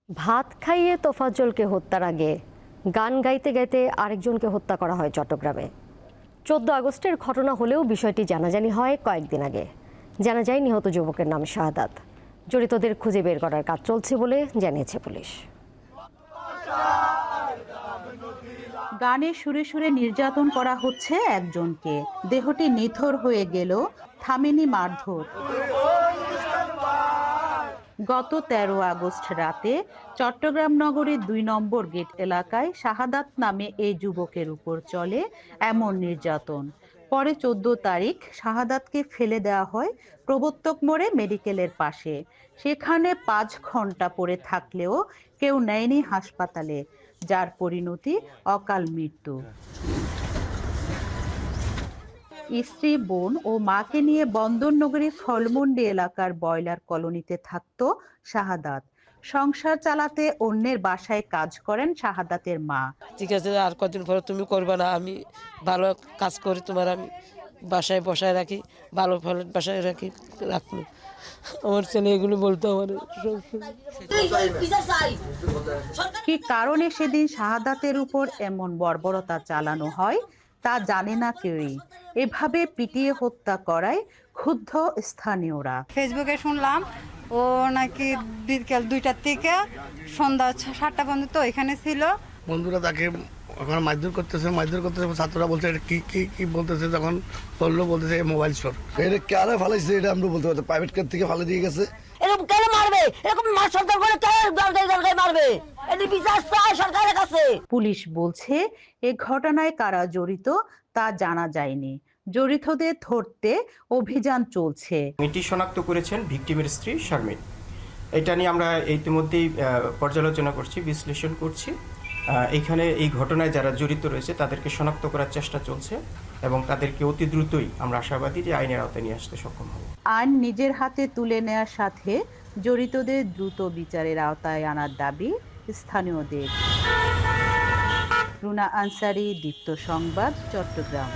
ভাত খাইয়ে তোফাজ্জলকে হত্যার আগে গান গাইতে গাইতে আরেকজনকে হত্যা করা হয় চট্টগ্রামে। 14 আগস্টের ঘটনা হলেও বিষয়টি জানাজানি হয় কয়েকদিন আগে। জানা যায় নিহত যুবকের নাম শাহাদাত। জড়িতদের খুঁজে বের করার কাজ চলছে বলে জানিয়েছে পুলিশ। গানে সুরে সুরে নির্যাতন করা হচ্ছে একজনকে। দেহটি নিথর হয়ে গেল, থামেনি মারধর। গত 13 আগস্ট রাতে চট্টগ্রাম নগরীর 2 নম্বর গেট এলাকায় শাহাদাত নামে এই যুবকের উপর চলে এমন নির্যাতন। পরে 14 তারিখ শাহাদাতকে ফেলে দেওয়া হয় প্রবর্তক মোড়ে মেডিকেলের পাশে। সেখানে 5 ঘন্টা পড়ে থাকলেও কেউ নেয়নি হাসপাতালে, যার পরিণতি অকাল মৃত্যু। স্ত্রী, বোন ও মাকে নিয়ে বন্দরনগরী ফলমন্ডি এলাকার বয়লার কলোনিতে থাকত শাহাদাত। সংসার চালাতে অন্যের বাসায় কাজ করেন শাহাদাতের মা। ঠিক আছে, আর কদিন পরে তুমি করবে না, আমি ভালো কাজ করি, তোমার আমি বাসায় বসায় রাখি, ভালো ফলের বাসায় রাখবো। আমার ছেলে এগুলো বলতো আমার। কি কারণে সেদিন শাহাদাতের উপর এমন বর্বরতা চালানো হয় তা জানে না কেউই। এভাবে পিটিয়ে হত্যা করায় ক্ষুব্ধ স্থানীয়রা। ফেসবুকে শুনলাম ও নাকি বিকেল 2টার থেকে সন্ধ্যা 7টা পর্যন্ত এখানে ছিল। বন্ধুরা তাকে ওখানে মারধর করতেছে, ছাত্ররা বলছে এটা কি কি কি বলতেছে, যখন বললো বলতেছে মোবাইল চোর। এটা কারা ফালাইছে এটা আমরা বলতে পারছি, প্রাইভেট কার থেকে ফালে দিয়ে গেছে। এরকম কেন মারবে? এরকম মার সন্তান করে কেন দরকার মারবে? এটি বিচার চাই সরকারের কাছে। পুলিশ বলছে এ ঘটনায় কারা জড়িত তা জানা যায়নি। জড়িতদের ধরতে অভিযান চলছে। এটি শনাক্ত করেছেন ভিকটিমের স্ত্রী শারমিন। এটা নিয়ে আমরা ইতিমধ্যেই পর্যালোচনা করছি, বিশ্লেষণ করছি। এখানে এই ঘটনায় যারা জড়িত রয়েছে তাদেরকে শনাক্ত করার চেষ্টা চলছে এবং তাদেরকে অতি দ্রুতই আমরা আশাবাদী যে আইনের আওতায় নিয়ে আসতে সক্ষম হব। আইন নিজের হাতে তুলে নেওয়ার সাথে জড়িতদের দ্রুত বিচারের আওতায় আনার দাবি স্থানীয়দের। রুনা আনসারি, দীপ্ত সংবাদ, চট্টগ্রাম।